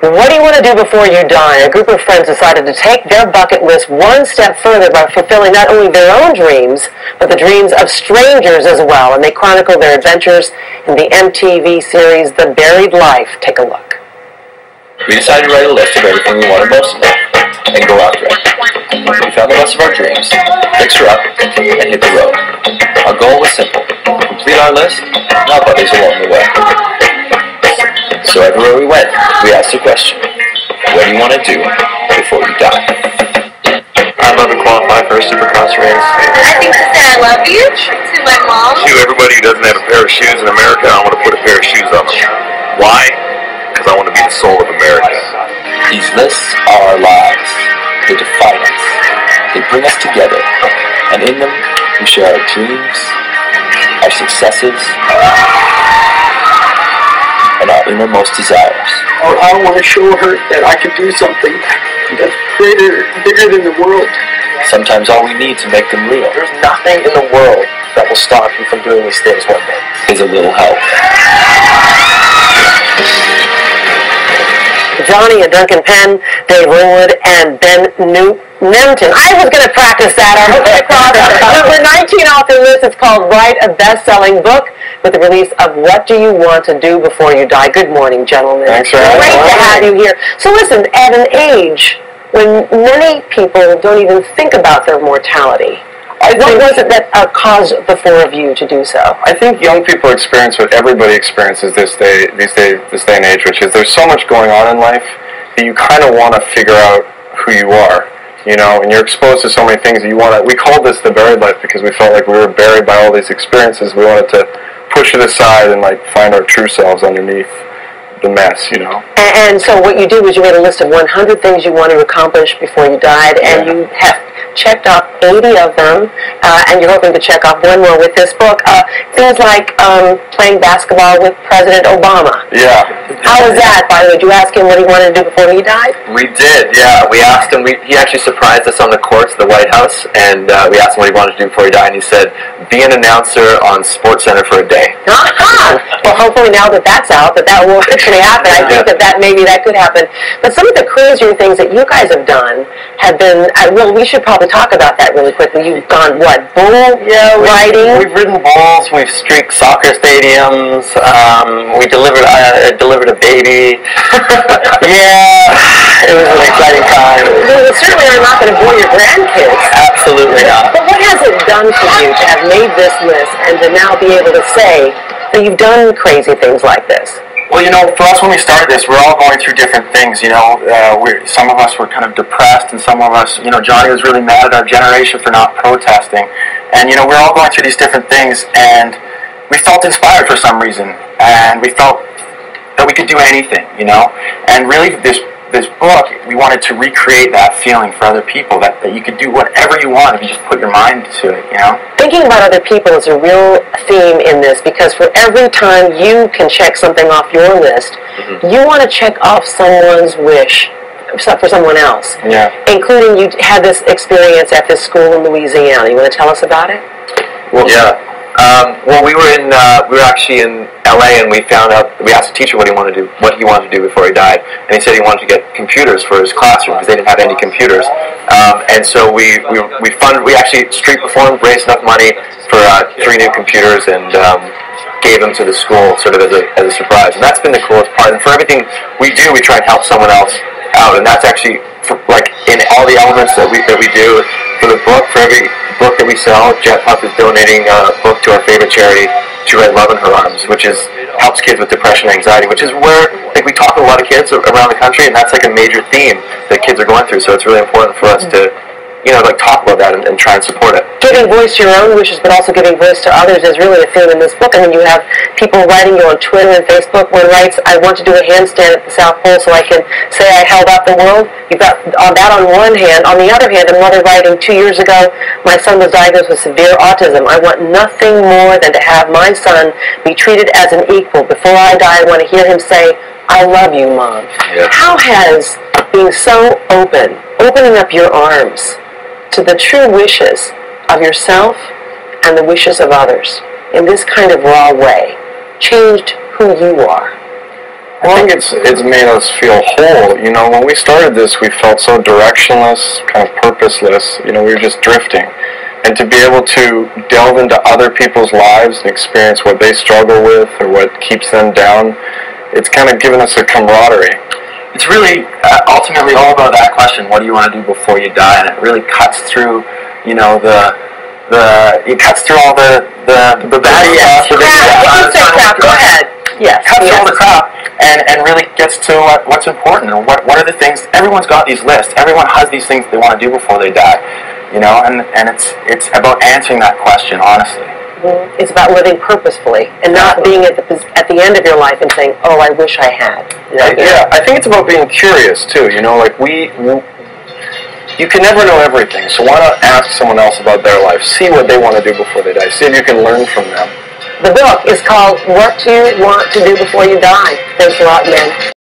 What do you want to do before you die? A group of friends decided to take their bucket list one step further by fulfilling not only their own dreams, but the dreams of strangers as well, and they chronicle their adventures in the MTV series The Buried Life. Take a look. We decided to write a list of everything we wanted most in life, and go after it. We found the list of our dreams, fixed her up, and hit the road. Our goal was simple: complete our list, and help others along the way. So everywhere we went, we asked the question: what do you want to do before you die? I'd love to qualify for a Supercross race. I think to say I love you to my mom. To everybody who doesn't have a pair of shoes in America, I want to put a pair of shoes on them. Why? Because I want to be the soul of America. These lists are our lives. They define us. They bring us together. And in them, we share our dreams, our successes, and our innermost desires. I want to show her that I can do something that's bigger than the world. Sometimes all we need to make them real. There's nothing in the world that will stop you from doing these things one day. Is a little help. Johnny and Duncan Penn, Dave Linwood, and Ben Nemton. I was going to practice that. I was going to cross number 19 off the list. It's called Write a Best-Selling Book, with the release of What Do You Want to Do Before You Die. Good morning, gentlemen. Thanks for having us. Great to have you here. So listen, at an age when many people don't even think about their mortality, what was it that caused the four of you to do so? I think young people experience what everybody experiences this day and age, which is there's so much going on in life that you kind of want to figure out who you are, you know, and you're exposed to so many things that you want to. We called this the buried life because we felt like we were buried by all these experiences. We wanted to push it aside and like find our true selves underneath the mess, you know. And so what you did was you made a list of 100 things you wanted to accomplish before you died, and you have checked off 80 of them, and you're hoping to check off one more with this book. Things like playing basketball with President Obama. Yeah. How was that, by the way? Did you ask him what he wanted to do before he died? We did, yeah. We asked him, he actually surprised us on the course, the White House, and we asked him what he wanted to do before he died, and he said, be an announcer on SportsCenter for a day. Well, hopefully now that that's out, that will actually happen. I think that maybe that could happen. But some of the crazier things that you guys have done have been, well, we should probably talk about that really quickly. You've gone, what, bull riding? We've ridden bulls, we've streaked soccer stadiums, we delivered a baby. Yeah, it was an exciting time. Well, you certainly are not going to bore your grandkids. Absolutely not. But what has it done for you to have made this list and to now be able to say that you've done crazy things like this? Well, you know, for us when we started this, we're all going through different things, you know. Some of us were kind of depressed, and some of us, you know, Johnny was really mad at our generation for not protesting. And, you know, we're all going through these different things, and we felt inspired for some reason, and we felt that we could do anything, you know. And really, this book, we wanted to recreate that feeling for other people, that you could do whatever you want if you just put your mind to it, you know. Thinking about other people is a real theme in this, because for every time you can check something off your list, you want to check off someone's wish for someone else. Yeah. Including you had this experience at this school in Louisiana. You want to tell us about it? Well, yeah. Well, we were actually in LA, and we asked the teacher what he wanted to do before he died, and he said he wanted to get computers for his classroom because they didn't have any computers. And so we actually street performed, raised enough money for 3 new computers, and gave them to the school sort of as a surprise. And that's been the coolest part. And for everything we do, we try and help someone else out, and that's actually like in all the elements that we do. For the book, for every book that we sell, Jet Puff is donating a book to our favorite charity, She Read Love in Her Arms, which helps kids with depression and anxiety, which is where we talk to a lot of kids around the country, and that's like a major theme that kids are going through. So it's really important for us to, talk about that and try and support it. Giving voice to your own wishes, but also giving voice to others is really a theme in this book. I mean, you have people writing you on Twitter and Facebook. One writes, I want to do a handstand at the South Pole so I can say I held up the world. You've got that on one hand. On the other hand, another writing, 2 years ago, my son was diagnosed with severe autism. I want nothing more than to have my son be treated as an equal. Before I die, I want to hear him say, I love you, Mom. Yeah. How has being so opening up your arms to the true wishes of yourself and the wishes of others in this kind of raw way changed who you are? Well, I think it's made us feel whole. You know, when we started this, we felt so directionless, kind of purposeless. You know, we were just drifting. And to be able to delve into other people's lives and experience what they struggle with or what keeps them down, it's kind of given us a camaraderie. It's really ultimately all about that question: what do you want to do before you die? And it really cuts through, you know, it cuts through all the bad stuff. Crap. Go ahead. Yes. Cuts through all the crap and really gets to what's important and what are the things. Everyone's got these lists. Everyone has these things they want to do before they die. You know, and it's about answering that question honestly. It's about living purposefully and not being at the end of your life and saying, "Oh, I wish I had." Yeah, I think it's about being curious too. You know, like you can never know everything, so why not ask someone else about their life? See what they want to do before they die. See if you can learn from them. The book is called "What You Want to Do Before You Die." Thanks a lot, man.